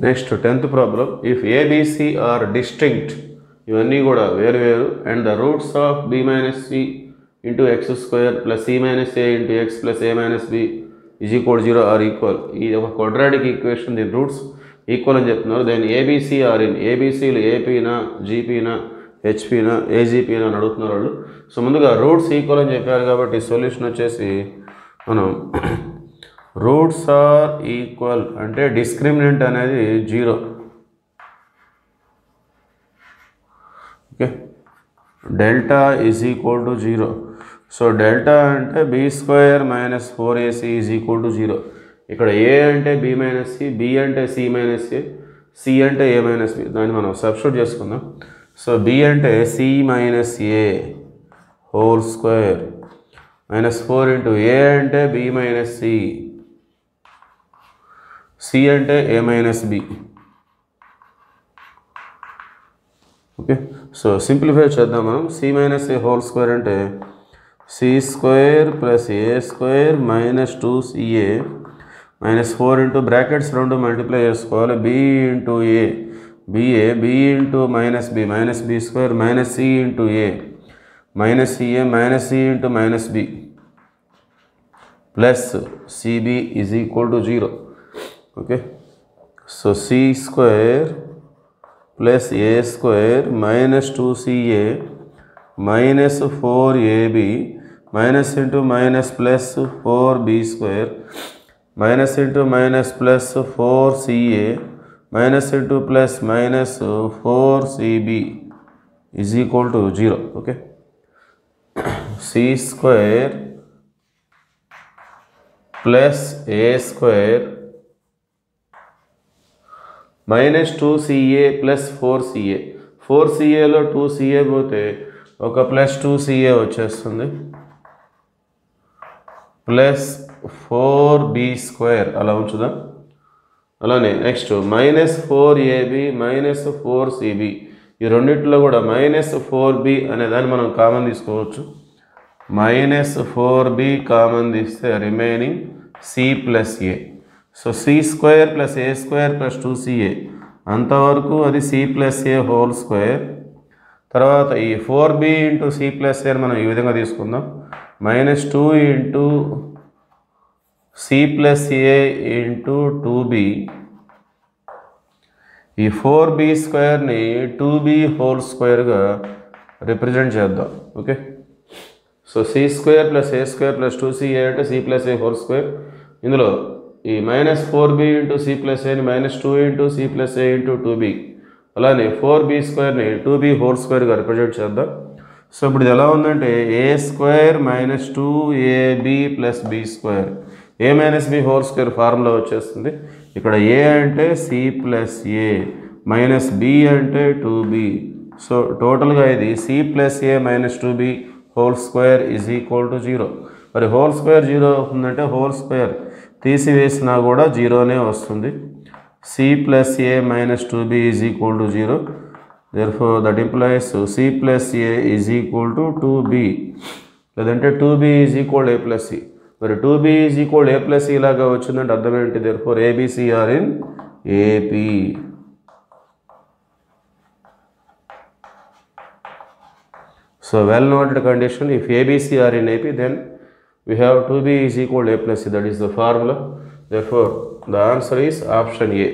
Next 10th problem, if a b c are distinct, ఇవన్నీ కూడా వేరు వేరు, and the roots of b minus c into x square plus c minus a into x plus a minus b is equal 0 are equal. ఇది ఒక quadratic equation, దీని roots equal అని చెప్తున్నారు. Then a b c are in, ఏబిసిలు ఏపీనా జీపీనా హెచ్పీనా ఏజీపీనా అని అడుగుతున్నారు వాళ్ళు. సో ముందుగా రూట్స్ ఈక్వల్ అని చెప్పారు కాబట్టి సొల్యూషన్ వచ్చేసి మనం రూట్స్ ఆర్ ఈక్వల్ అంటే డిస్క్రిమినెంట్ అనేది 0. Okay, delta is equal to 0. So delta అంటే b square minus 4ac is equal to 0. ఇక్కడ ఏ అంటే బి మైనస్ సి, బి అంటే సి మైనస్ ఏ, సి అంటే ఏ మైనస్ బి. దాన్ని మనం సబ్స్టిట్యూట్ చేసుకుందాం. సో బి అంటే c minus a whole square minus 4 into a అంటే బి మైనస్ సి, సి అంటే a minus b. Okay, so simplify చేద్దాం మనం. C minus a whole square అంటే c square plus a square minus 2ca minus 4 into brackets 2 multiply చేసుకోవాలి. B into a b a, b into minus b square minus c into a minus c a minus c into minus b plus c b is equal to 0. Okay, so c square plus a square minus 2ca minus 4ab minus into minus plus 4b square minus into minus plus 4ca minus into plus minus 4cb is equal to 0. Okay, c square plus a square minus 2ca plus 4ca, 4caలో 2ca పోతే ఒక plus 2ca వచ్చేస్తుంది plus 4b square అలా ఉంచుదాం. అలానే next minus 4ab minus 4cb, ఈ రెండింటిలో కూడా మైనస్ 4b అనే దాన్ని మనం కామన్ తీసుకోవచ్చు. మైనస్ 4b కామన్ తీస్తే remaining C plus A. So c square plus a square plus 2ca అంతవరకు అది C plus a whole square. తర్వాత ఈ 4b ఇంటూ సి ప్లస్ ఏ మనం ఈ విధంగా తీసుకుందాం. Minus 2 into c plus a into 2b, ఈ 4b స్క్వేర్ని 2b హోల్ స్క్వేర్గా రిప్రజెంట్ చేద్దాం. Okay, so c square plus a square plus 2ca అంటే c plus a whole square. ఇందులో ఈ minus 4b into c plus ఏని minus 2 into c plus a into 2b, అలానే 4b స్క్వేర్ని 2b whole స్క్వేర్గా represent చేద్దాం. So ఇప్పుడు ఇది ఎలా ఉందంటే a square minus 2ab plus B square, a minus b whole square formula వచ్చేస్తుంది. ఇక్కడ ఏ అంటే c plus a minus b అంటే 2b. సో టోటల్గా ఇది c plus a minus 2b whole square is equal to 0. మరి whole square 0 అవుతుందంటే whole square తీసివేసినా కూడా 0నే వస్తుంది. C plus a minus 2b is equal to 0. therefore that implies c plus a is equal to 2b, లేదంటే 2b is equal to a plus c. మరి 2b is equal to a plus c లాగా వచ్చిందంటే అర్థం ఏంటి? therefore abc are in AP. So well noted condition, if abc are in AP then we have 2b is equal to a plus c, that is the formula. Therefore the answer is option A.